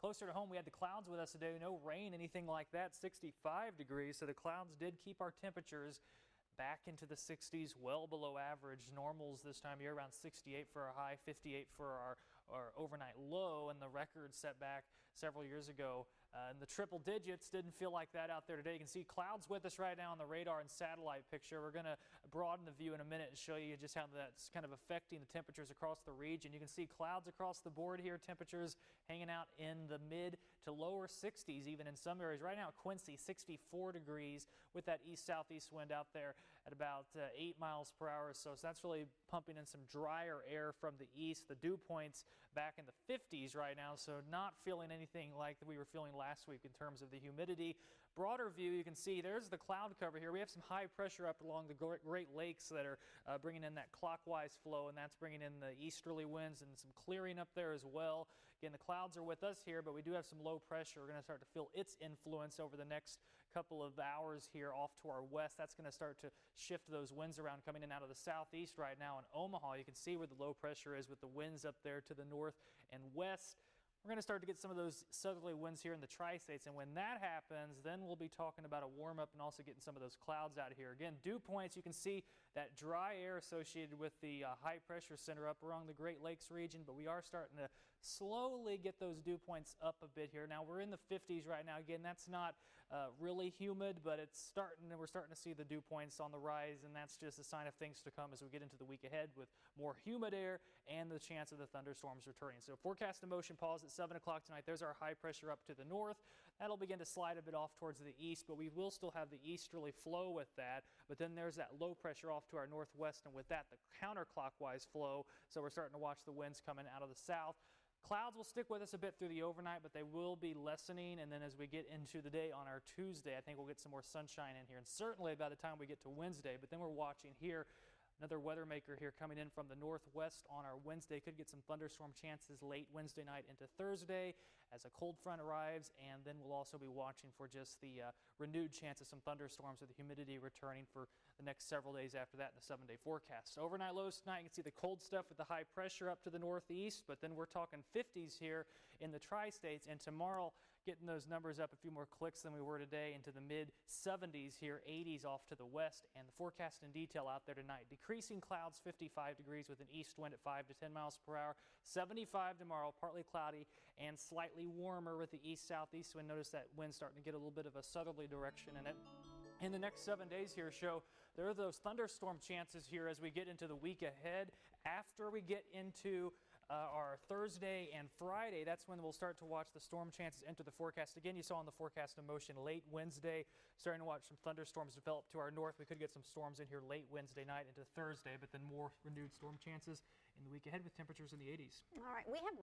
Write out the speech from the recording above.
Closer to home, we had the clouds with us today. No rain, anything like that. 65 degrees. So the clouds did keep our temperatures back into the 60s, well below average. Normals this time of year around 68 for our high, 58 for our overnight low, and the record set back several years ago in the triple digits. Didn't feel like that out there today. You can see clouds with us right now on the radar and satellite picture. We're going to broaden the view in a minute and show you just how that's kind of affecting the temperatures across the region. You can see clouds across the board here, temperatures hanging out in the mid to lower 60s even in some areas. Right now Quincy 64 degrees with that east-southeast wind out there at about 8 miles per hour or so. So that's really pumping in some drier air from the east. The dew points back in the 50s right now, so not feeling anything like we were feeling last week in terms of the humidity. Broader view, you can see there's the cloud cover here. We have some high pressure up along the Great Lakes that are bringing in that clockwise flow, and that's bringing in the easterly winds and some clearing up there as well. Again, the clouds are with us here, but we do have some low pressure. We're going to start to feel its influence over the next couple of hours here off to our west. That's going to start to shift those winds around coming in out of the southeast right now in Omaha. You can see where the low pressure is with the winds up there to the north and west. We're going to start to get some of those southerly winds here in the tri-states, and when that happens, then we'll be talking about a warm-up and also getting some of those clouds out of here. Again, dew points, you can see that dry air associated with the high pressure center up along the Great Lakes region, but we are starting to slowly get those dew points up a bit here. Now, we're in the 50s right now. Again, that's not really humid, but it's starting, and we're starting to see the dew points on the rise, and that's just a sign of things to come as we get into the week ahead with more humid air and the chance of the thunderstorms returning. So forecast in motion pause at 7 o'clock tonight. There's our high pressure up to the north. That'll begin to slide a bit off towards the east, but we will still have the easterly flow with that. But then there's that low pressure off to our northwest, and with that, the counterclockwise flow. So we're starting to watch the winds coming out of the south. Clouds will stick with us a bit through the overnight, but they will be lessening. And then as we get into the day on our Tuesday, I think we'll get some more sunshine in here. And certainly by the time we get to Wednesday, but then we're watching here. Another weather maker here coming in from the northwest on our Wednesday. Could get some thunderstorm chances late Wednesday night into Thursday as a cold front arrives, and then we'll also be watching for just the renewed chance of some thunderstorms with the humidity returning for the next several days after that in the 7-day forecast. So overnight lows tonight, you can see the cold stuff with the high pressure up to the northeast, but then we're talking 50s here in the tri-states, and tomorrow getting those numbers up a few more clicks than we were today into the mid 70s here, 80s off to the west, and the forecast in detail out there tonight. Decreasing clouds, 55 degrees with an east wind at 5 to 10 miles per hour. 75 tomorrow, partly cloudy and slightly warmer with the east-southeast wind. Notice that wind starting to get a little bit of a southerly direction in it. In the next 7 days here show there are those thunderstorm chances here as we get into the week ahead. After we get into our Thursday and Friday, that's when we'll start to watch the storm chances enter the forecast. Again, you saw in the forecast in motion late Wednesday, starting to watch some thunderstorms develop to our north. We could get some storms in here late Wednesday night into Thursday, but then more renewed storm chances in the week ahead with temperatures in the 80s. All right, we have